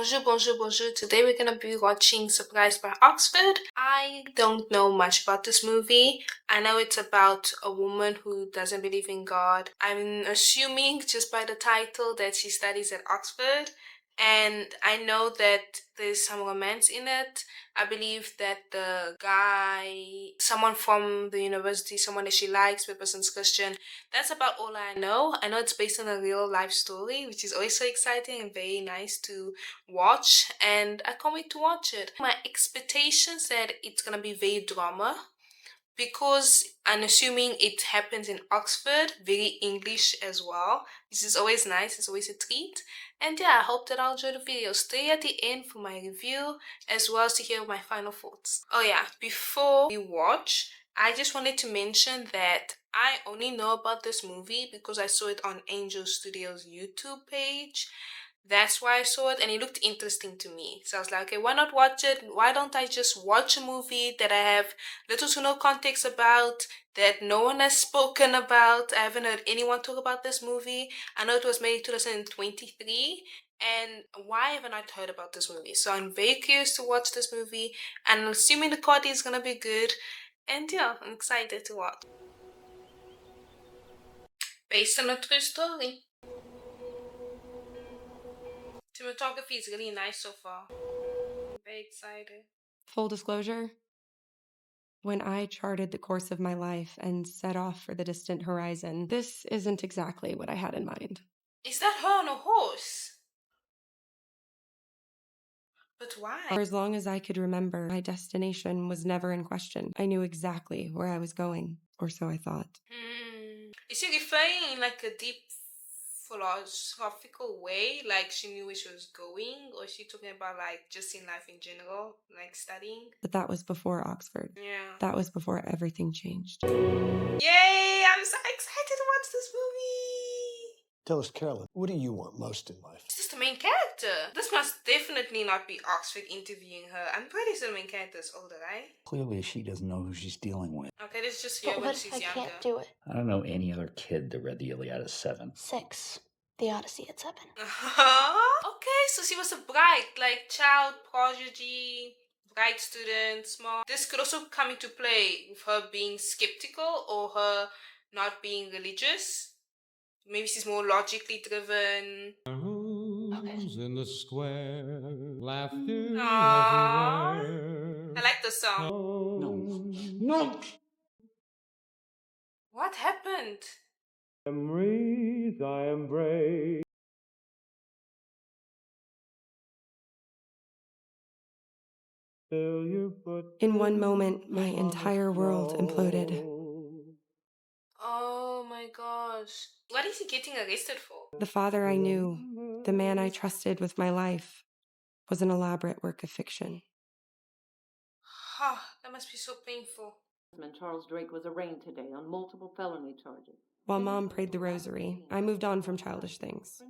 Bonjour, bonjour, bonjour. Today we're gonna be watching Surprised by Oxford. I don't know much about this movie. I know it's about a woman who doesn't believe in God. I'm assuming just by the title that she studies at Oxford. And I know that there's some romance in it. I believe that the guy, someone from the university, someone that she likes, the person's Christian. That's about all I know. I know it's based on a real life story, which is always so exciting and very nice to watch. And I can't wait to watch it. My expectations that it's gonna be very drama because I'm assuming it happens in Oxford, very English as well. This is always nice, it's always a treat. And yeah, I hope that I'll enjoy the video. Stay at the end for my review as well as to hear my final thoughts. Oh yeah, before we watch, I just wanted to mention that I only know about this movie because I saw it on Angel Studios YouTube page. That's why I saw it and it looked interesting to me. So I was like, okay, why not watch it? Why don't I just watch a movie that I have little to no context about, that no one has spoken about? I haven't heard anyone talk about this movie. I know it was made in 2023. And why haven't I heard about this movie? So I'm very curious to watch this movie. And I'm assuming the quality is going to be good. And yeah, I'm excited to watch. Based on a true story. Cinematography is really nice so far. I'm very excited. Full disclosure, when I charted the course of my life and set off for the distant horizon, this isn't exactly what I had in mind. Is that her on a horse? But why? For as long as I could remember, my destination was never in question. I knew exactly where I was going, or so I thought. Is she referring in like a deep philosophical way, like she knew where she was going, or is she talking about like just in life in general, like studying? But that was before Oxford. Yeah. That was before everything changed. Yay! I'm so excited to watch this movie! Tell us, Carolyn, what do you want most in life? Is this the main character? This must definitely not be Oxford interviewing her. I'm pretty sure the main character is older, right? Clearly, she doesn't know who she's dealing with. Okay, let's just hear But when what she's if I younger. can't do it? I don't know any other kid that read the Iliad at 7. 6. The Odyssey at 7. Okay, so she was a bright, like child prodigy, bright student, smart. This could also come into play with her being skeptical or her not being religious. Maybe she's more logically driven. In the square, laughter Aww. everywhere. I like the song. No! What happened? Memories I embrace. Till you put In one moment, my entire world imploded. Oh my gosh. What is he getting arrested for? The father I knew, the man I trusted with my life, was an elaborate work of fiction. That must be so painful. Charles Drake was arraigned today on multiple felony charges. While Mom prayed the rosary, I moved on from childish things.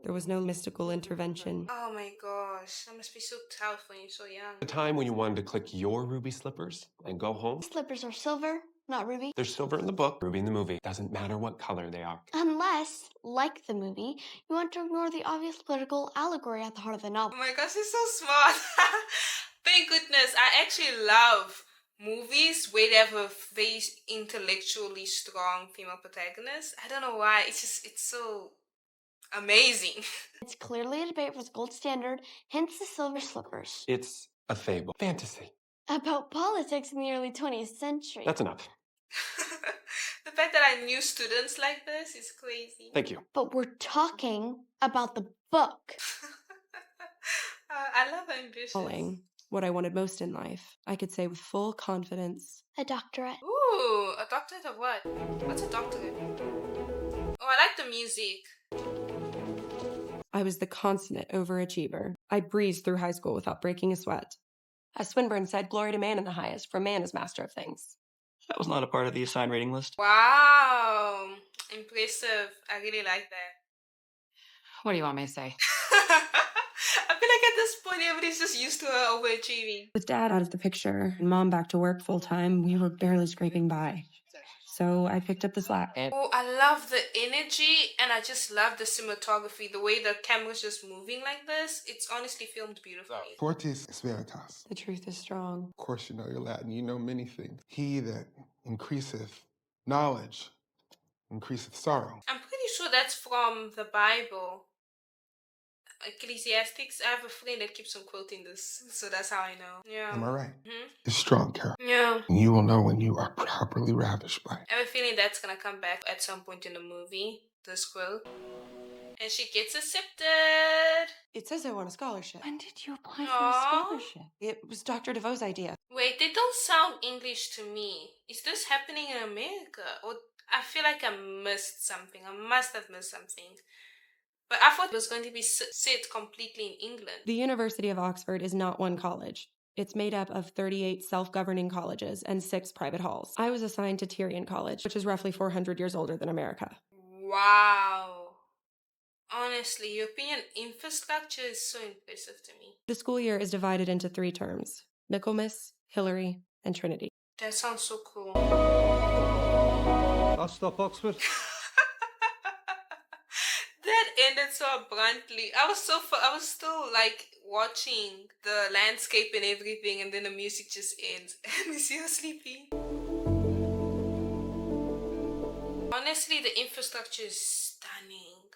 There was no mystical intervention. Oh my gosh, that must be so tough when you're so young. The time when you wanted to click your ruby slippers and go home? Slippers are silver, not ruby. There's silver in the book, ruby in the movie. Doesn't matter what color they are. Unless, like the movie, you want to ignore the obvious political allegory at the heart of the Oh novel. my gosh, he's so smart. Thank goodness. I actually love movies where they have a very intellectually strong female protagonist. I don't know why. It's so amazing. It's clearly a debate for the gold standard, hence the silver slippers. It's a fable. Fantasy. About politics in the early 20th century. That's enough. The fact that I knew students like this is crazy. Thank you. But we're talking about the book. I love ambitions. What I wanted most in life, I could say with full confidence. A doctorate. Ooh, a doctorate of what? What's a doctorate? Oh, I like the music. I was the consummate overachiever. I breezed through high school without breaking a sweat. As Swinburne said, glory to man in the highest, for man is master of things. That was not a part of the assigned rating list. Wow, impressive. I really like that. What do you want me to say? I feel like at this point everybody's just used to her overachieving. With Dad out of the picture and Mom back to work full-time, we were barely scraping by. So I picked up the slack. Oh, I love the energy and I just love the cinematography. The way the camera's just moving like this. It's honestly filmed beautifully. Fortis is veritas. The truth is strong. Of course, you know your Latin. You know many things. He that increaseth knowledge increaseth sorrow. I'm pretty sure that's from the Bible. Ecclesiastics. I have a friend that keeps on quoting this, so that's how I know. Yeah. Am I right? Hmm? It's strong, Carol. Yeah. And you will know when you are properly ravished by it. I have a feeling that's gonna come back at some point in the movie, this quote. And she gets accepted. It says I want a scholarship. When did you apply for a Aww. scholarship? It was Dr. DeVoe's idea. Wait, they don't sound English to me. Is this happening in America? Or I feel like I missed something. I must have missed something. But I thought it was going to be set completely in England. The University of Oxford is not one college. It's made up of 38 self-governing colleges and 6 private halls. I was assigned to Tyrian College, which is roughly 400 years older than America. Wow. Honestly, European infrastructure is so impressive to me. The school year is divided into 3 terms: Michaelmas, Hilary, and Trinity. That sounds so cool. I'll stop Oxford. That ended so abruptly. I was still like watching the landscape and everything, and then the music just ends. And is you sleepy? Honestly, the infrastructure is stunning.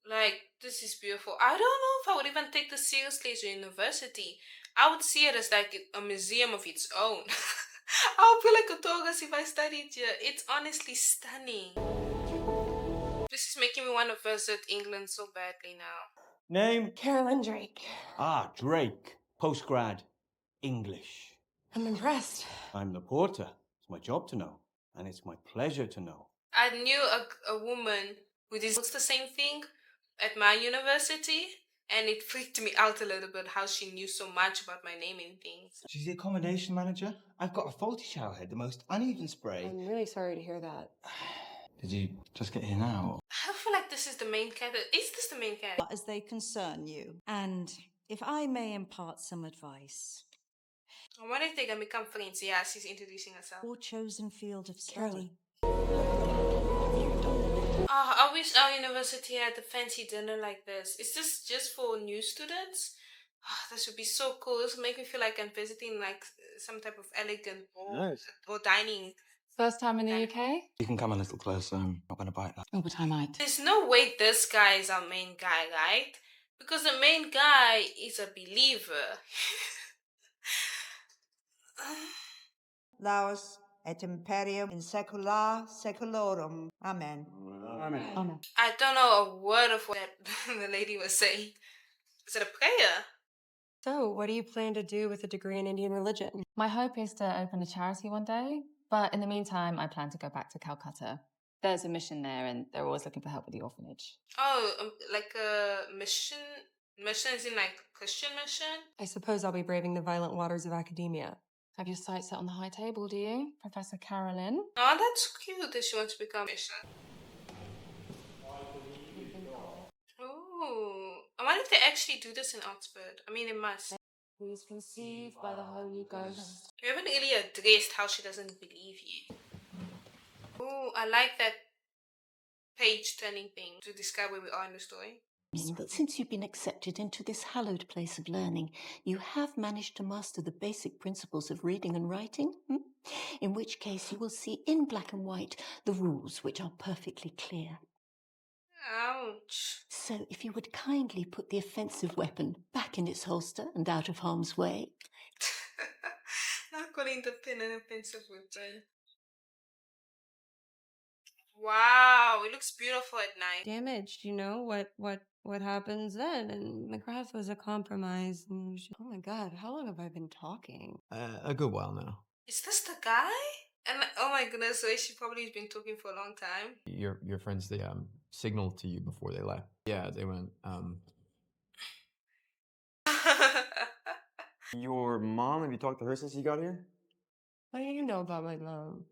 Like, this is beautiful. I don't know if I would even take this seriously as a university. I would see it as like a museum of its own. I would feel like a tourist if I studied here. It's honestly stunning. This is making me want to visit England so badly now. Name? Carolyn Drake. Ah, Drake. Postgrad. English. I'm impressed. I'm the porter. It's my job to know. And it's my pleasure to know. I knew a woman who did the same thing at my university, and it freaked me out a little bit how she knew so much about my name and things. She's the accommodation manager. I've got a faulty shower head, the most uneven spray. I'm really sorry to hear that. Did you just get here now? I feel like this is the main character. Is this the main character? As they concern you. And if I may impart some advice. I wonder if they're gonna become friends. Yeah, she's introducing herself. Your chosen field of study. Oh, I wish our university had a fancy dinner like this. Is this just for new students? Oh, this would be so cool. This would make me feel like I'm visiting like some type of elegant or dining. First time in the UK? You can come a little closer. I'm not going to bite that. Oh, but I might. There's no way this guy is our main guy, right? Because the main guy is a believer. Laus et imperium in saecula saeculorum. Amen. Amen. Amen. I don't know a word of what the lady was saying. Is it a prayer? So, what do you plan to do with a degree in Indian religion? My hope is to open a charity one day, but in the meantime, I plan to go back to Calcutta. There's a mission there, and they're always looking for help with the orphanage. Oh, like a mission? Mission is in like Christian mission? I suppose I'll be braving the violent waters of academia. Have your sights set on the high table, do you, Professor Carolyn? Oh, that's cute that she wants to become a mission. Oh, I wonder if they actually do this in Oxford. I mean, they must. Who is conceived by the Holy Ghost. You haven't really addressed how she doesn't believe you. Oh, I like that page turning thing to describe where we are in the story. That since you've been accepted into this hallowed place of learning, you have managed to master the basic principles of reading and writing, in which case you will see in black and white the rules which are perfectly clear. Ouch. So if you would kindly put the offensive weapon back in its holster and out of harm's way. Not calling the pen an offensive weapon. Wow, it looks beautiful at night. Damaged, you know, what happens then? And McGrath was a compromise. And oh my god, how long have I been talking? A good while now. Is this the guy? And oh my goodness, so she probably has been talking for a long time. Your friends, they signaled to you before they left. Yeah, they went, Your mom, have you talked to her since you got here? What do you know about my mom?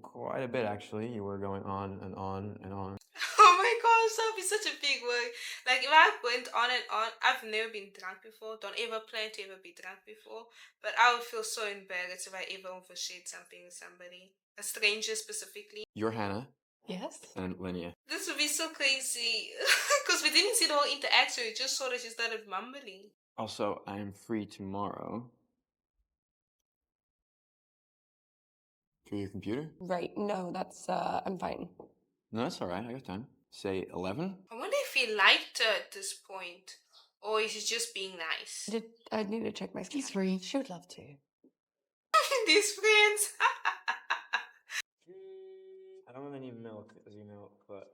Quite a bit, actually. You were going on and on and on. Oh my gosh, that would be such a big word. Like, if I went on and on, I've never been drunk before. Don't ever plan to ever be drunk before. But I would feel so embarrassed if I ever overshared something with somebody. A stranger specifically. You're Hannah. Yes. And Linnea. This would be so crazy. Because we didn't see the whole interaction, we just saw that she started mumbling. Also, I am free tomorrow. For your computer? Right. No, that's, I'm fine. No, that's alright. I got time. Say 11? I wonder if he liked her at this point. Or is he just being nice? I need to check my schedule. He's free. She would love to. These friends. I don't have any milk, as you know, but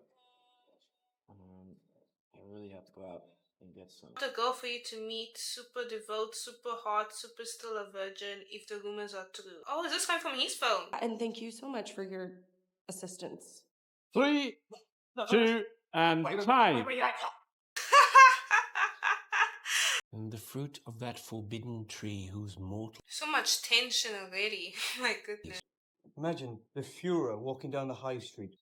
I really have to go out and get some. The girl for you to meet, super devout, super hot, super still a virgin, if the rumors are true. Oh, is this coming from his phone? And thank you so much for your assistance. 3, 2, and time. And the fruit of that forbidden tree whose mortal... So much tension already. My goodness. Imagine the Führer walking down the high street.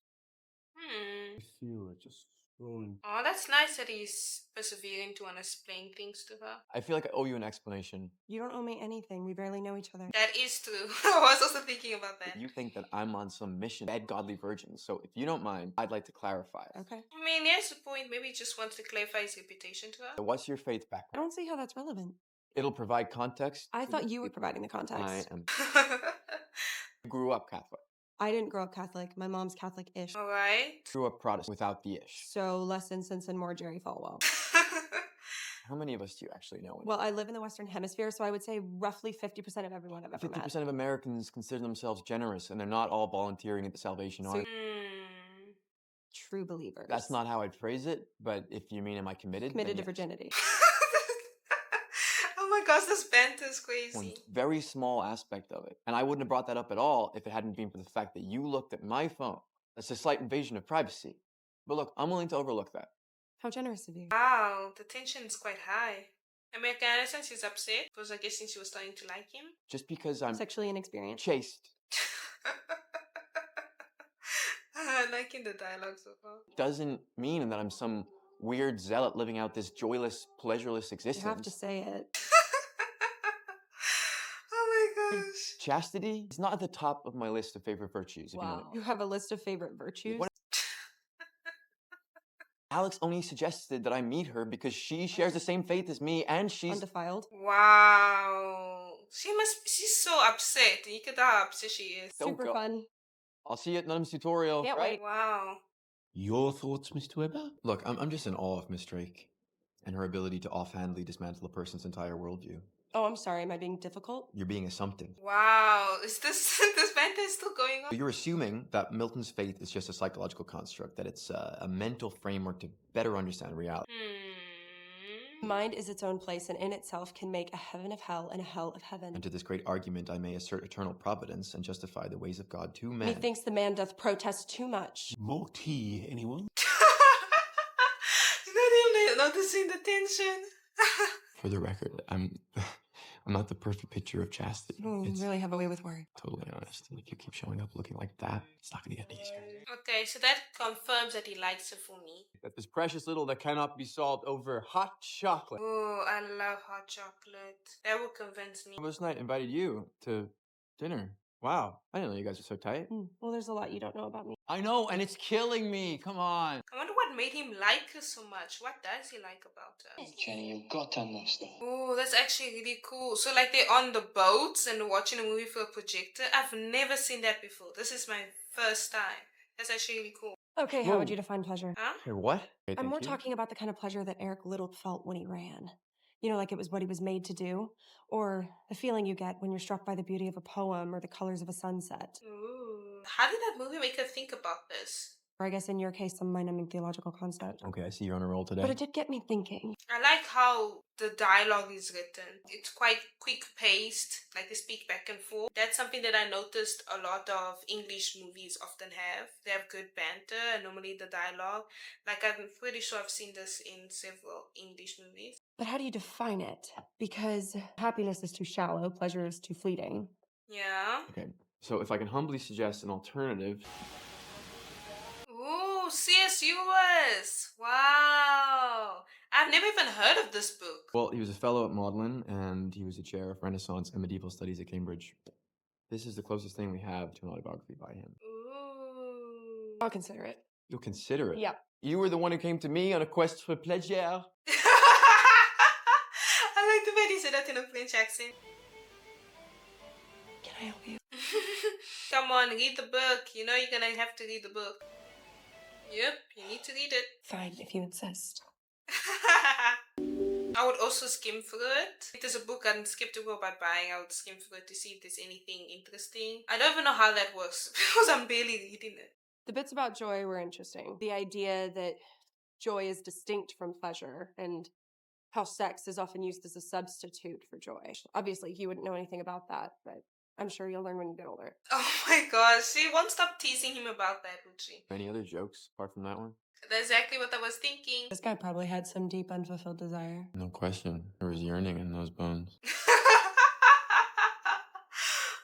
Hmm. The Führer just strolling. Oh, that's nice that he's persevering to want to explain things to her. I feel like I owe you an explanation. You don't owe me anything. We barely know each other. That is true. I was also thinking about that. You think that I'm on some mission, bad godly virgin. So if you don't mind, I'd like to clarify. Okay. I mean, here's the point. Maybe he just wants to clarify his reputation to her. So what's your faith I background? don't see how that's relevant. It'll provide context. I thought you were providing the context. I am. Grew up Catholic. I didn't grow up Catholic. My mom's Catholic-ish. Alright. Grew up Protestant without the ish. So less incense and more Jerry Falwell. How many of us do you actually know? Well, I live in the Western Hemisphere, so I would say roughly 50% of everyone I've ever 50% met. of Americans consider themselves generous, and they're not all volunteering at the Salvation Army. True believers. That's not how I'd phrase it, but if you mean am I committed? Committed to then yes. virginity. Oh my gosh, this banter is crazy. One very small aspect of it. And I wouldn't have brought that up at all if it hadn't been for the fact that you looked at my phone. That's a slight invasion of privacy. But look, I'm willing to overlook that. How generous of you. Wow, the tension is quite high. American Addison, she's upset because I guess since she was starting to like him. Just because I'm sexually inexperienced. Chaste I'm liking the dialogue so far. doesn't mean that I'm some weird zealot living out this joyless, pleasureless existence. You have to say it. Oh my gosh. Chastity is not at the top of my list of favorite virtues. If you know what I mean. You have a list of favorite virtues? Alex only suggested that I meet her because she shares the same faith as me and she's undefiled. Wow. She's so upset. You can tell how upset she is. Super fun. I'll see you at Nun's tutorial. Can't right? wait. Wow. Your thoughts, Mr. Weber? Look, I'm just in awe of Miss Drake and her ability to offhandedly dismantle a person's entire worldview. Oh, I'm sorry. Am I being difficult? You're being assumptive. Wow. Is this banter is still going on? You're assuming that Milton's faith is just a psychological construct, that it's a mental framework to better understand reality. Mind is its own place and in itself can make a heaven of hell and a hell of heaven. And to this great argument I may assert eternal providence and justify the ways of God to man. Methinks the man doth protest too much. More tea, anyone? Not even noticing the tension. For the record, I'm not the perfect picture of chastity. You really have a way with words. Totally honest. And if you keep showing up looking like that, it's not going to get any easier. Okay, so that confirms that he likes her for me. That there's precious little that cannot be solved over hot chocolate. Oh, I love hot chocolate. That will convince me. Last night invited you to dinner. Wow, I didn't know you guys were so tight. Well, there's a lot you don't know about me. I know, and it's killing me. Come on. I wonder what made him like her so much. What does he like about her? Jenny, you've got to understand. Oh, that's actually really cool. So like they're on the boats and watching a movie for a projector. I've never seen that before. This is my first time. That's actually really cool. Okay, how would you define pleasure? Huh? Hey, what? Hey, I'm thank more you. talking about the kind of pleasure that Eric Little felt when he ran. You know, like it was what he was made to do. Or the feeling you get when you're struck by the beauty of a poem or the colors of a sunset. Ooh. How did that movie make her think about this? Or I guess in your case, some mind-numbing theological concept. Okay, I see you're on a roll today. But it did get me thinking. I like how the dialogue is written. It's quite quick-paced, like they speak back and forth. That's something that I noticed a lot of English movies often have. They have good banter and normally the dialogue. Like I'm pretty sure I've seen this in several English movies. But how do you define it? Because happiness is too shallow, pleasure is too fleeting. Yeah. Okay, so if I can humbly suggest an alternative. Ooh, C.S. Lewis! Wow! I've never even heard of this book. Well, he was a fellow at Magdalen, and he was a chair of Renaissance and medieval studies at Cambridge. This is the closest thing we have to an autobiography by him. Ooh. I'll consider it. You'll consider it? Yeah. You were the one who came to me on a quest for pleasure. I like the way he said that in a French accent. Can I help you? Come on, read the book. You know you're gonna have to read the book. Yep, you need to read it. Fine, if you insist. I would also skim through it. If there's a book I'm skeptical about buying, I would skim through it to see if there's anything interesting. I don't even know how that works because I'm barely reading it. The bits about joy were interesting. The idea that joy is distinct from pleasure and how sex is often used as a substitute for joy. Obviously, you wouldn't know anything about that, but I'm sure you'll learn when you get older. Oh my gosh, she won't stop teasing him about that, would she? Any other jokes apart from that one? That's exactly what I was thinking. This guy probably had some deep unfulfilled desire. No question. There was yearning in those bones.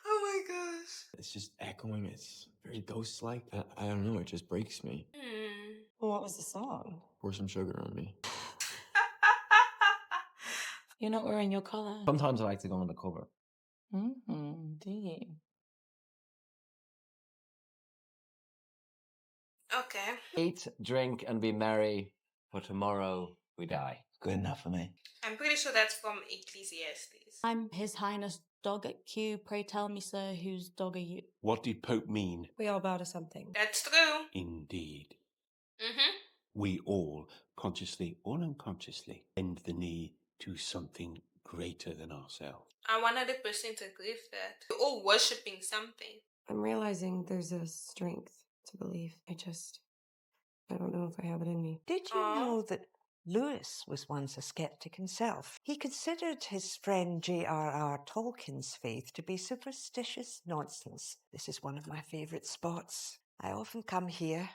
Oh my gosh. It's just echoing. It's very ghost-like. I don't know. It just breaks me. Well, what was the song? Pour some sugar on me. You're not wearing your collar. Sometimes I like to go undercover. Do you? Okay. Eat, drink, and be merry, for tomorrow we die. Good enough for me. I'm pretty sure that's from Ecclesiastes. I'm His Highness Dog at Q. Pray tell me, sir, whose dog are you? What did Pope mean? We all bow to something. That's true. Indeed. Mm-hmm. We all, consciously or unconsciously, bend the knee to something greater than ourselves. I 100% agree with that. We're all worshipping something. I'm realizing there's a strength to believe. I don't know if I have it in me. Did you know that Lewis was once a skeptic himself? He considered his friend J.R.R. Tolkien's faith to be superstitious nonsense. This is one of my favourite spots. I often come here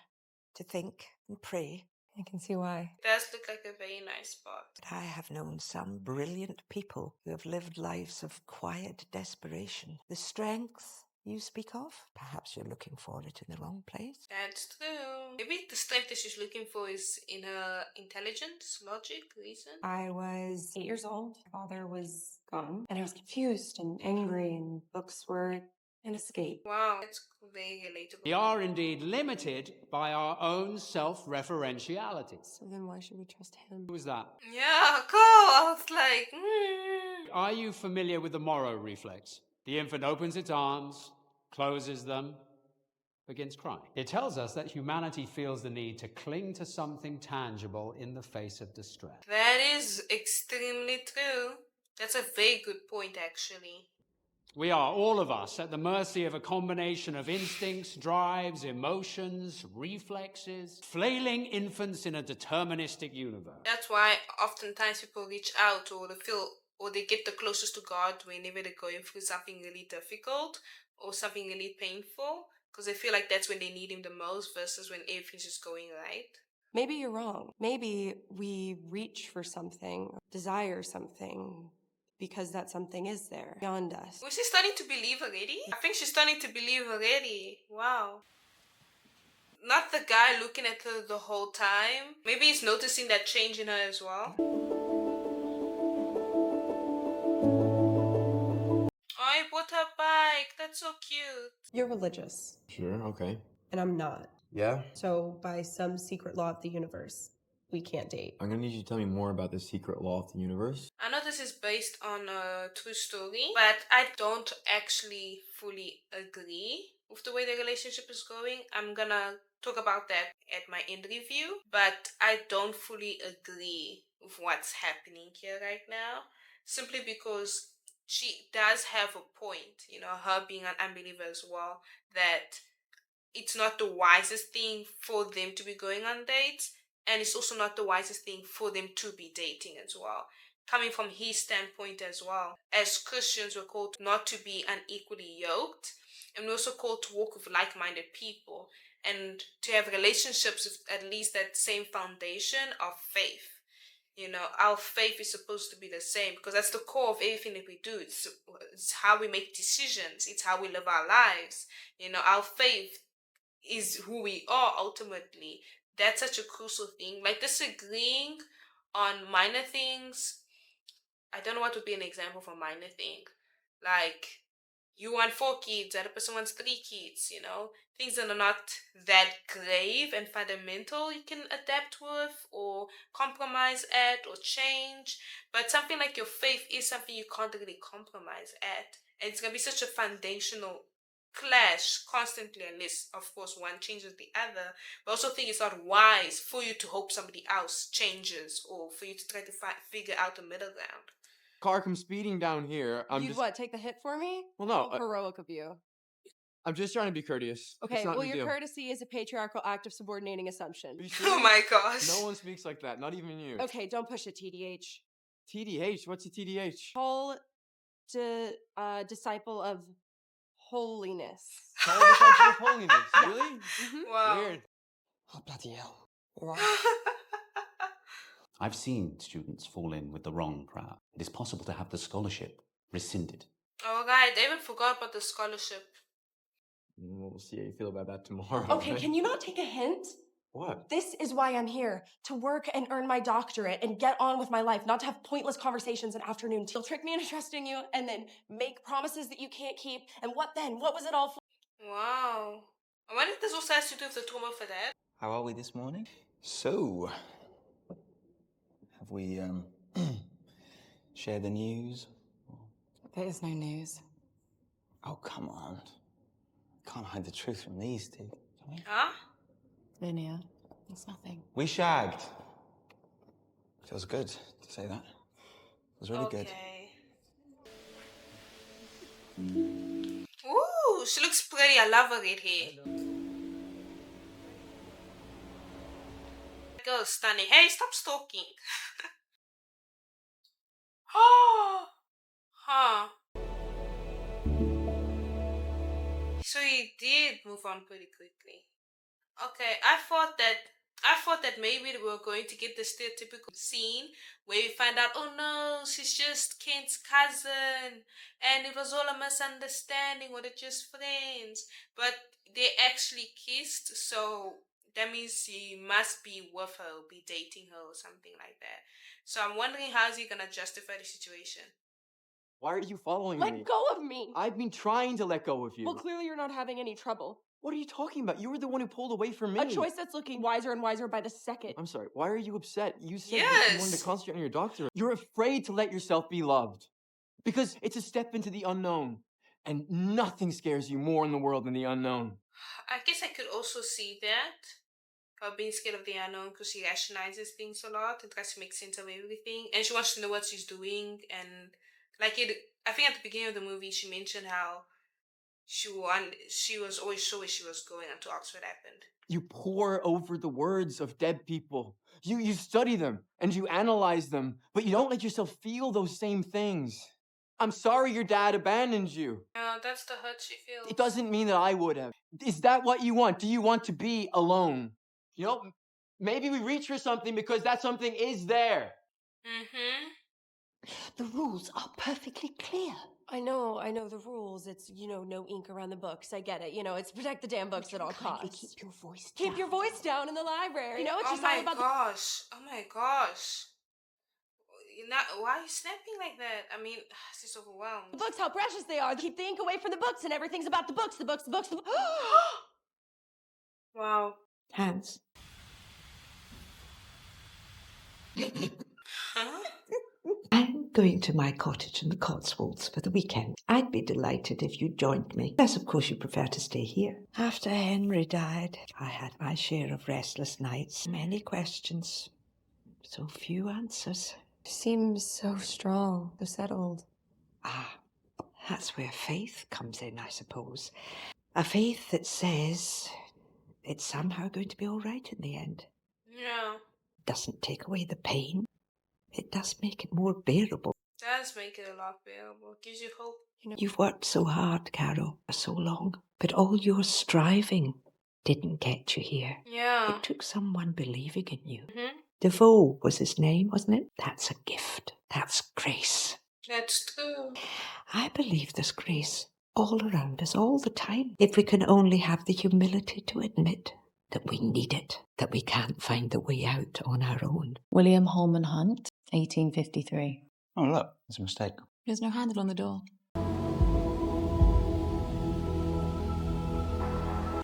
to think and pray. I can see why. It does look like a very nice spot. But I have known some brilliant people who have lived lives of quiet desperation. The strength you speak of, perhaps you're looking for it in the wrong place. That's true. Maybe the strength that she's looking for is in her intelligence, logic, reason. I was 8 years old. My father was gone. And I was confused and angry, and books were an escape. Wow, that's very relatable. We are indeed limited by our own self-referentialities. So then why should we trust him? Who was that? Yeah, cool. I was like, Are you familiar with the Moro reflex? The infant opens its arms, closes them, begins crying. It tells us that humanity feels the need to cling to something tangible in the face of distress. That is extremely true. That's a very good point, actually. We are, all of us, at the mercy of a combination of instincts, drives, emotions, reflexes, flailing infants in a deterministic universe. That's why oftentimes people reach out or they get the closest to God whenever they're going through something really difficult or something really painful, because they feel like that's when they need him the most versus when everything's just going right. Maybe you're wrong. Maybe we reach for something, desire something, because that something is there beyond us. Was she starting to believe already? I think she's starting to believe already. Wow. Not the guy looking at her the whole time. Maybe he's noticing that change in her as well. Oh, he bought her bike. That's so cute. You're religious, Sure, okay. and I'm not. Yeah? So by some secret law of the universe, we can't date. I'm gonna need you to tell me more about the secret law of the universe. I know this is based on a true story, but I don't actually fully agree with the way the relationship is going. I'm gonna talk about that at my end review, but I don't fully agree with what's happening here right now, simply because she does have a point, her being an unbeliever as well, that it's not the wisest thing for them to be going on dates, and it's also not the wisest thing for them to be dating as well. Coming from his standpoint as well. As Christians, we're called not to be unequally yoked, and we're also called to walk with like-minded people and to have relationships with at least that same foundation of faith. Our faith is supposed to be the same because that's the core of everything that we do. It's how we make decisions. It's how we live our lives. Our faith is who we are ultimately. That's such a crucial thing. Like disagreeing on minor things. I don't know what would be an example for minor thing. Like, you want 4 kids, the other person wants 3 kids, you know? Things that are not that grave and fundamental you can adapt with or compromise at or change. But something like your faith is something you can't really compromise at. And it's going to be such a foundational clash constantly unless, of course, one changes the other. But I also think it's not wise for you to hope somebody else changes or for you to try to figure out a middle ground. Car comes speeding down here. You'd what, take the hit for me? Well, no. How heroic of you. I'm just trying to be courteous. Okay, It's not well, a big your deal. courtey is a patriarchal act of subordinating assumption. Are you Oh serious? my gosh. No one speaks like that, not even you. Okay, don't push it, TDH. TDH? What's a TDH? Whole disciple of holiness. Tall disciple of holiness. Really? Wow. Weird. Oh, bloody hell. I've seen students fall in with the wrong crowd. It is possible to have the scholarship rescinded. Oh, right. I even forgot about the scholarship. We'll see how you feel about that tomorrow. Okay, can you not take a hint? What? This is why I'm here. To work and earn my doctorate and get on with my life, not to have pointless conversations and afternoon tea. You'll trick me into trusting you and then make promises that you can't keep. And what then? What was it all for? Wow. I wonder if this also has to do with the trauma for that. How are we this morning? So, have we shared the news? There is no news. Oh, come on. Can't hide the truth from these two, can we? Huh? Linear. It's nothing. We shagged. Feels good to say that. Feels really good. Ooh, she looks pretty. I love her red hair. Girl, stunning. Hey, stop stalking. Oh, huh. So he did move on pretty quickly. Okay, I thought that maybe we were going to get the stereotypical scene where we find out, oh no, she's just Kent's cousin, and it was all a misunderstanding, or they're just friends. But they actually kissed, so that means he must be with her, or be dating her, or something like that. So I'm wondering how is he gonna justify the situation? Why are you following me? Let go of me! I've been trying to let go of you. Well, clearly you're not having any trouble. What are you talking about? You were the one who pulled away from me. A choice that's looking wiser and wiser by the second. I'm sorry, why are you upset? You said that you wanted to concentrate on your doctorate. You're afraid to let yourself be loved. Because it's a step into the unknown. And nothing scares you more in the world than the unknown. I guess I could also see that. Of being scared of the unknown because she rationalizes things a lot and tries to make sense of everything. And she wants to know what she's doing. And like it, I think at the beginning of the movie, she mentioned how she was always sure where she was going until Oxford happened. You pore over the words of dead people. You study them and you analyze them, but you don't let yourself feel those same things. I'm sorry your dad abandoned you. No, that's the hurt she feels. It doesn't mean that I would have. Is that what you want? Do you want to be alone? You know, maybe we reach for something because that something is there. Mm-hmm. The rules are perfectly clear. I know the rules. It's, no ink around the books. I get it. It's protect the damn books at all costs. Keep your voice Keep down. your voice down in the library. It's just all about Oh my gosh. Why are you snapping like that? I mean, it's just overwhelmed. the books, how precious they are. Keep the ink away from the books and everything's about the books, the books, the books, the books. Wow. Hans. Huh? I'm going to my cottage in the Cotswolds for the weekend. I'd be delighted if you joined me. Unless, of course, you prefer to stay here. After Henry died, I had my share of restless nights. Many questions, so few answers. Seems so strong, so settled. Ah, that's where faith comes in, I suppose. A faith that says it's somehow going to be all right in the end. Yeah. Doesn't take away the pain. It does make it more bearable. Does make it a lot bearable. Gives you hope. You've worked so hard, Caro, for so long. But all your striving didn't get you here. Yeah. It took someone believing in you. Mm-hmm. Defoe was his name, wasn't it? That's a gift. That's grace. That's true. I believe there's grace all around us all the time. If we can only have the humility to admit that we need it, that we can't find the way out on our own. William Holman Hunt, 1853. Oh, look, there's a mistake. There's no handle on the door.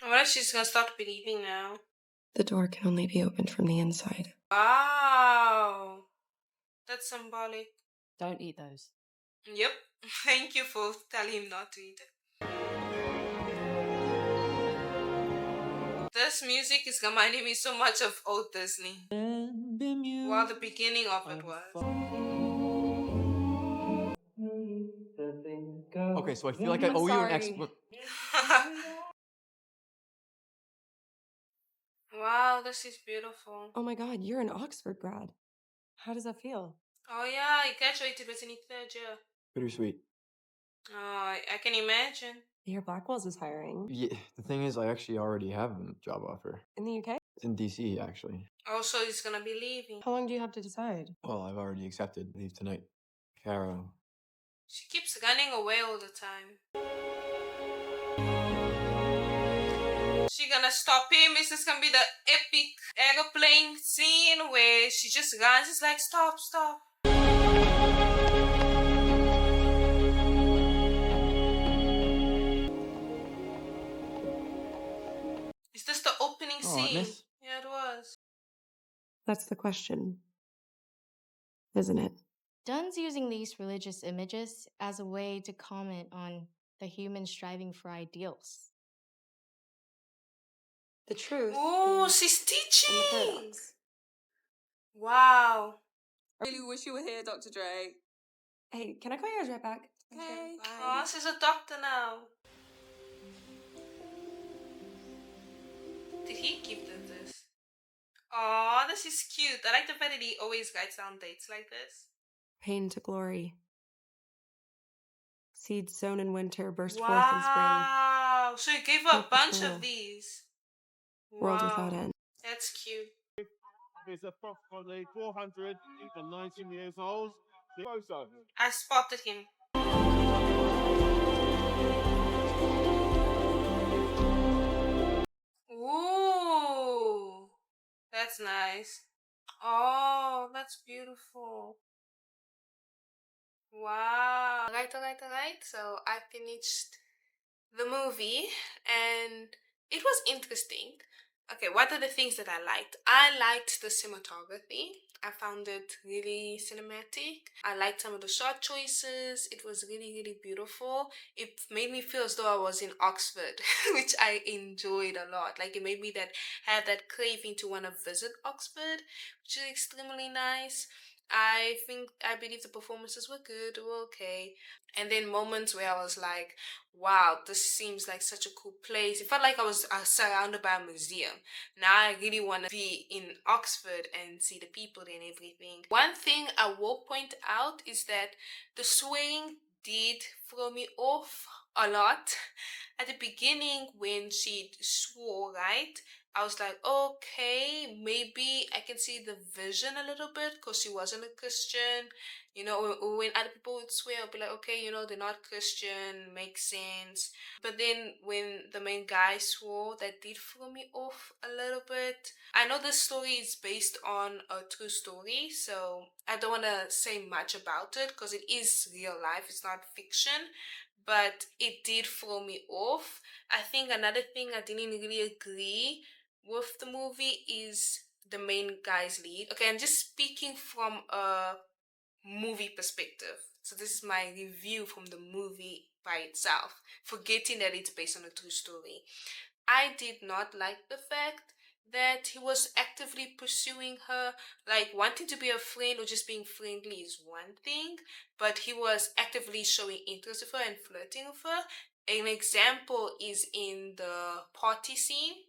I wonder if she's gonna start believing now. The door can only be opened from the inside. Wow. That's symbolic. Don't eat those. Yep. Thank you for telling him not to eat it. This music is reminding me so much of old Disney. Well, the beginning of it was. Okay, so I feel like I owe you an explanation. Wow, this is beautiful. Oh my god, you're an Oxford grad. How does that feel? Oh yeah, I graduated with in third year. Bittersweet. Oh, I can imagine. Your Blackwells is hiring. Yeah, the thing is, I actually already have a job offer. In the UK? It's in DC, actually. Also, he's gonna be leaving. How long do you have to decide? Well, I've already accepted. Leave tonight. Caro. She keeps running away all the time. She gonna stop him? Is this gonna be the epic aeroplane scene where she just runs? It's like, stop, stop. Is this the opening scene? Miss? Yeah, it was. That's the question, isn't it? Dunn's using these religious images as a way to comment on the human striving for ideals. The truth. Oh, she's teaching. Wow. I really wish you were here, Dr. Drake. Hey, can I call you guys right back? Okay. Oh, she's a doctor now. Did he give them this? Oh, this is cute. I like the fact that he always writes down dates like this. Pain to glory. Seeds sown in winter burst forth in spring. Wow. So he gave her a Hope bunch eternal. of these. World Wow. without end. That's cute. Is approximately 400, even 19 years old. I spotted him. Ooh. That's nice. Oh, that's beautiful. Wow. Alright. So I finished the movie and it was interesting. Okay, what are the things that I liked? I liked the cinematography. I found it really cinematic. I liked some of the shot choices. It was really beautiful. It made me feel as though I was in Oxford, which I enjoyed a lot. Like it made me have that craving to want to visit Oxford, which is extremely nice. I believe the performances were good, were okay. And then moments where I was like, wow, this seems like such a cool place. It felt like I was surrounded by a museum. Now I really want to be in Oxford and see the people and everything. One thing I will point out is that the swaying did throw me off a lot. At the beginning when she swore, right? I was like, okay, maybe I can see the vision a little bit because she wasn't a Christian. You know, when other people would swear, I'll be like, okay, you know, they're not Christian, makes sense. But then when the main guy swore, that did throw me off a little bit. I know this story is based on a true story, so I don't want to say much about it because it is real life, it's not fiction. But it did throw me off. I think another thing I didn't really agree with the movie is the main guy's lead. Okay, I'm just speaking from a movie perspective. So this is my review from the movie by itself, forgetting that it's based on a true story. I did not like the fact that he was actively pursuing her. Like wanting to be a friend or just being friendly is one thing, but he was actively showing interest with her and flirting with her. An example is in the party scene.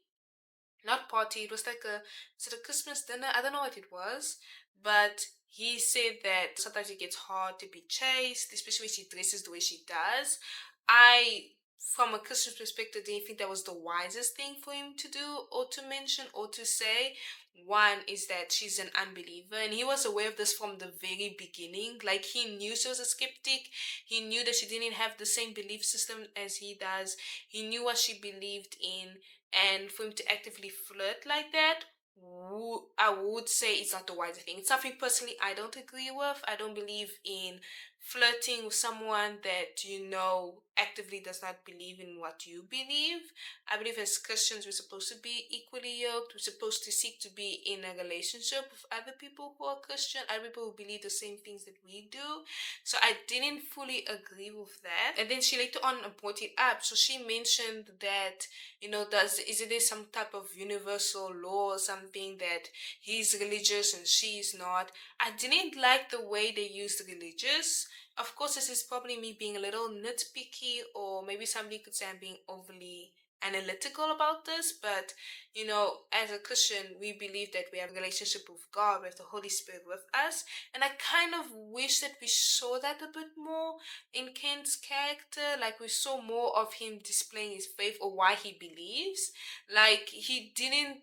Not party, it was like was it a Christmas dinner? I don't know what it was, but he said that sometimes it gets hard to be chased, especially when she dresses the way she does. I, from a Christian perspective, didn't think that was the wisest thing for him to do or to mention or to say. One is that she's an unbeliever, and he was aware of this from the very beginning. Like, he knew she was a skeptic. He knew that she didn't have the same belief system as he does. He knew what she believed in, and for him to actively flirt like that, I would say it's not the wisest thing. It's something personally I don't agree with. I don't believe in flirting with someone that you know actively does not believe in what you believe. I believe as Christians we're supposed to be equally yoked. We're supposed to seek to be in a relationship with other people who are Christian, other people who believe the same things that we do. So I didn't fully agree with that. And then she later on brought it up. So she mentioned that, is it some type of universal law or something that he's religious and she's not? I didn't like the way they used religious. Of course, this is probably me being a little nitpicky, or maybe somebody could say I'm being overly analytical about this, but as a Christian, we believe that we have a relationship with God, with the Holy Spirit with us, and I kind of wish that we saw that a bit more in Kent's character. Like, we saw more of him displaying his faith or why he believes. Like, we didn't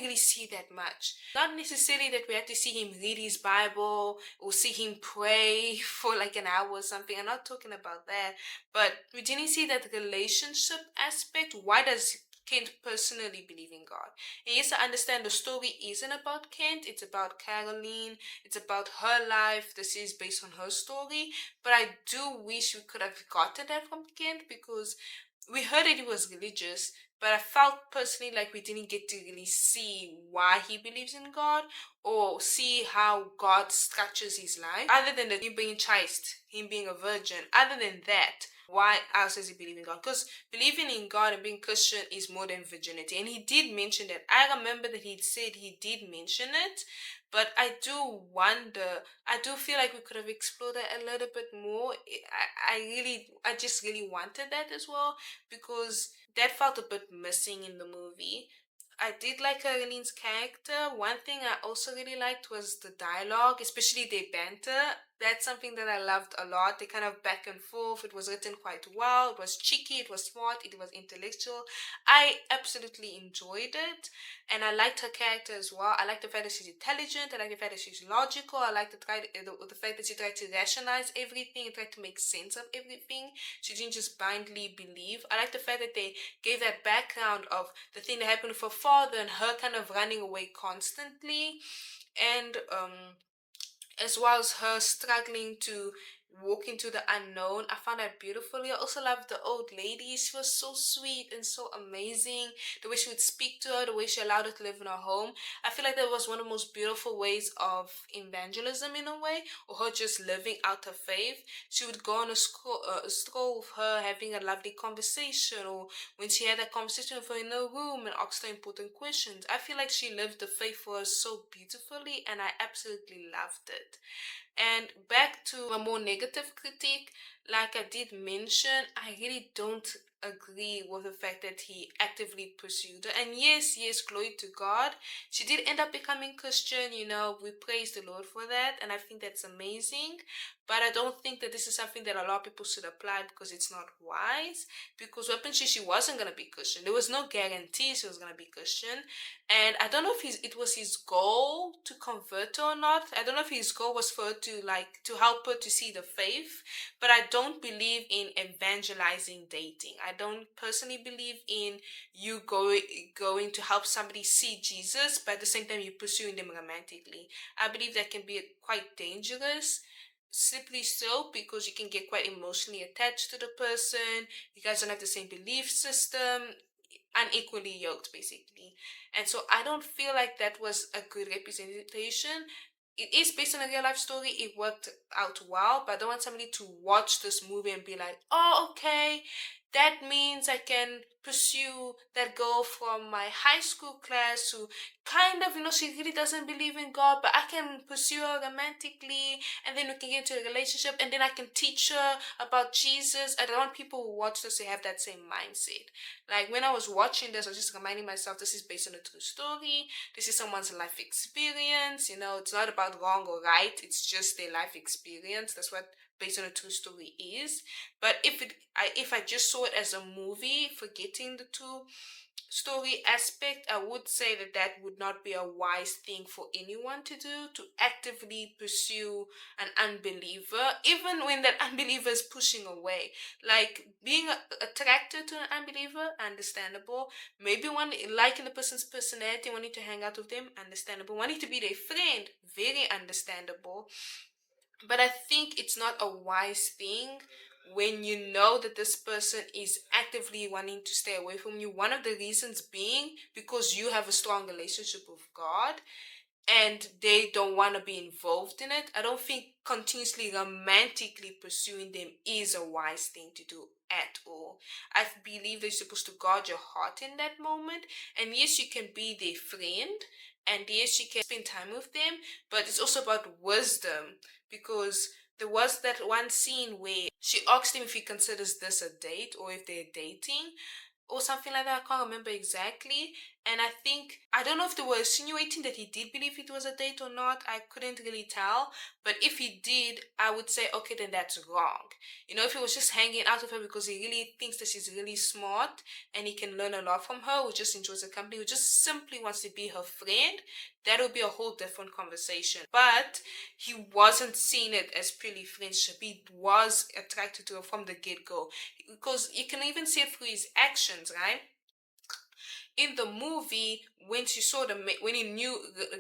really see that much. Not necessarily that we had to see him read his Bible or see him pray for like an hour or something. I'm not talking about that, but we didn't see that relationship aspect. Why does Kent personally believe in God? And yes, I understand the story isn't about Kent, it's about Caroline, it's about her life. This is based on her story, but I do wish we could have gotten that from Kent, because we heard that he was religious, but I felt personally like we didn't get to really see why he believes in God or see how God structures his life. Other than him being chaste, him being a virgin, other than that, why else does he believe in God? Because believing in God and being Christian is more than virginity. And he did mention that. I remember that he said he did mention it, but I do wonder, I do feel like we could have explored that a little bit more. I just really wanted that as well, because that felt a bit missing in the movie. I did like Caroline's character. One thing I also really liked was the dialogue, especially their banter. That's something that I loved a lot. They kind of back and forth. It was written quite well. It was cheeky. It was smart. It was intellectual. I absolutely enjoyed it. And I liked her character as well. I like the fact that she's intelligent. I like the fact that she's logical. I like the fact that she tried to rationalize everything and tried to make sense of everything. She didn't just blindly believe. I like the fact that they gave that background of the thing that happened with her father and her kind of running away constantly. And as well as her struggling to walk into the unknown. I found that beautifully. I also loved the old lady. She was so sweet and so amazing. The way she would speak to her, the way she allowed her to live in her home. I feel like that was one of the most beautiful ways of evangelism in a way, or her just living out her faith. She would go on a stroll with her, having a lovely conversation, or when she had a conversation with her in her room and asked her important questions. I feel like she lived the faith for us so beautifully, and I absolutely loved it. And back to a more negative critique, like I did mention, I really don't agree with the fact that he actively pursued her. And yes, glory to God. She did end up becoming Christian, we praise the Lord for that, and I think that's amazing. But I don't think that this is something that a lot of people should apply, because it's not wise. Because eventually she wasn't going to be Christian. There was no guarantee she was going to be Christian. And I don't know if it was his goal to convert her or not. I don't know if his goal was for her to help her to see the faith. But I don't believe in evangelizing dating. I don't personally believe in you going to help somebody see Jesus, but at the same time you're pursuing them romantically. I believe that can be quite dangerous. Simply so, because you can get quite emotionally attached to the person. You guys don't have the same belief system, unequally yoked basically. And so I don't feel like that was a good representation. It is based on a real life story. It worked out well, but I don't want somebody to watch this movie and be like, oh, okay, that means I can pursue that girl from my high school class who kind of, she really doesn't believe in God, but I can pursue her romantically, and then we can get into a relationship, and then I can teach her about Jesus. I don't want people who watch this to have that same mindset. Like, when I was watching this, I was just reminding myself, this is based on a true story. This is someone's life experience. It's not about wrong or right. It's just their life experience. That's what based on a true story is. But if I just saw it as a movie, forgetting the true story aspect, I would say that would not be a wise thing for anyone to do, to actively pursue an unbeliever, even when that unbeliever is pushing away. Like, being attracted to an unbeliever, understandable. Maybe liking the person's personality, wanting to hang out with them, understandable. Wanting to be their friend, very understandable. But I think it's not a wise thing when you know that this person is actively wanting to stay away from you. One of the reasons being because you have a strong relationship with God and they don't want to be involved in it. I don't think continuously romantically pursuing them is a wise thing to do at all. I believe that you're supposed to guard your heart in that moment. And yes, you can be their friend, and yes, you can spend time with them, but it's also about wisdom because there was that one scene where she asked him if he considers this a date or if they're dating or something like that. I can't remember exactly. And I think, I don't know if they were insinuating that he did believe it was a date or not. I couldn't really tell. But if he did, I would say, okay, then that's wrong. You know, if he was just hanging out with her because he really thinks that she's really smart and he can learn a lot from her, who just enjoys the company, who just simply wants to be her friend, that would be a whole different conversation. But he wasn't seeing it as purely friendship. He was attracted to her from the get-go because you can even see it through his actions, right? In the movie, when she saw when he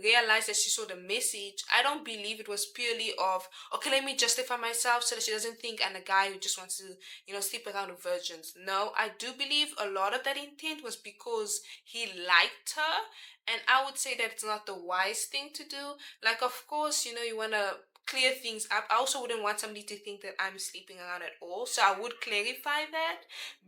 realized that she saw the message, I don't believe it was purely of, okay, let me justify myself so that she doesn't think I'm a guy who just wants to, sleep around with virgins. No, I do believe a lot of that intent was because he liked her, and I would say that it's not the wise thing to do. Like, of course, you want to clear things up. I also wouldn't want somebody to think that I'm sleeping around at all, so I would clarify that,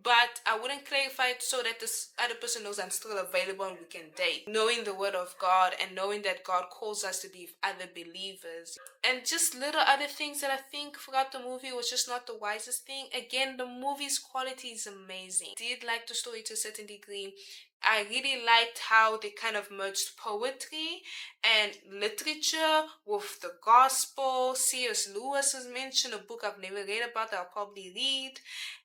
but I wouldn't clarify it so that this other person knows I'm still available and we can date. Knowing the word of God and knowing that God calls us to be other believers. And just little other things that I think throughout the movie was just not the wisest thing. Again, the movie's quality is amazing. I did like the story to a certain degree. I really liked how they kind of merged poetry and literature with the gospel. C.S. Lewis was mentioned, a book I've never read about that I'll probably read,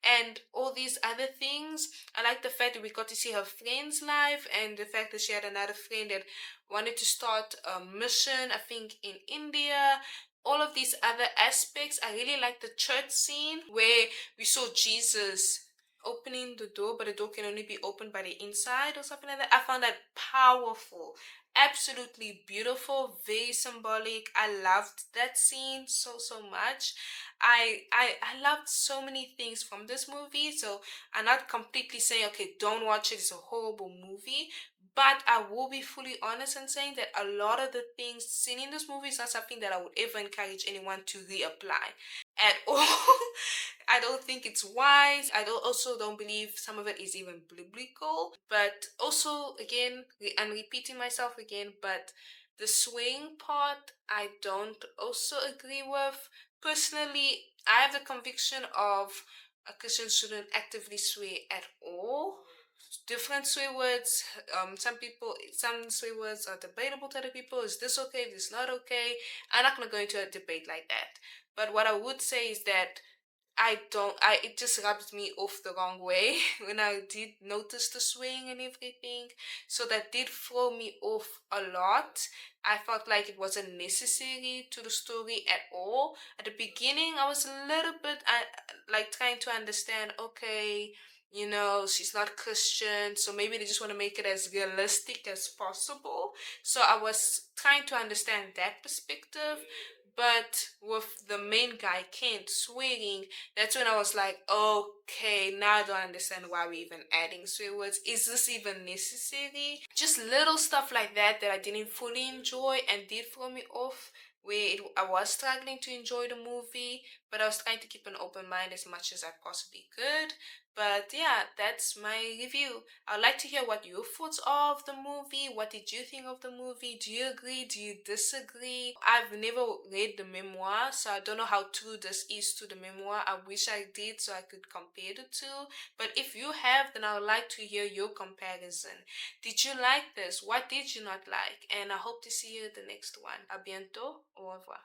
and all these other things. I like the fact that we got to see her friend's life and the fact that she had another friend that wanted to start a mission, I think, in India. All of these other aspects. I really like the church scene where we saw Jesus opening the door, but the door can only be opened by the inside or something like that. I found that powerful, absolutely beautiful, very symbolic. I loved that scene so much. I loved so many things from this movie, so I'm not completely saying, okay, don't watch it, it's a horrible movie. But I will be fully honest in saying that a lot of the things seen in this movie is not something that I would ever encourage anyone to reapply at all. I don't think it's wise. Also don't believe some of it is even biblical. But also, again, I'm repeating myself again, but the swing part, I don't also agree with. Personally, I have the conviction of a Christian shouldn't actively swear at all. Different swear words. Some swear words are debatable to other people. Is this okay? Is this not okay? I'm not gonna go into a debate like that. But what I would say is that it just rubs me off the wrong way when I did notice the swing and everything. So that did throw me off a lot. I felt like it wasn't necessary to the story at all. At the beginning, I was a little bit like trying to understand, okay, she's not Christian, so maybe they just want to make it as realistic as possible. So I was trying to understand that perspective. But with the main guy, Kent, swearing, that's when I was like, okay, now I don't understand why we're even adding swear words. Is this even necessary? Just little stuff like that that I didn't fully enjoy and did throw me off, where I was struggling to enjoy the movie, but I was trying to keep an open mind as much as I possibly could. But yeah, that's my review. I'd like to hear what your thoughts are of the movie. What did you think of the movie? Do you agree? Do you disagree? I've never read the memoir, so I don't know how true this is to the memoir. I wish I did so I could compare the two. But if you have, then I would like to hear your comparison. Did you like this? What did you not like? And I hope to see you at the next one. A bientôt. Au revoir.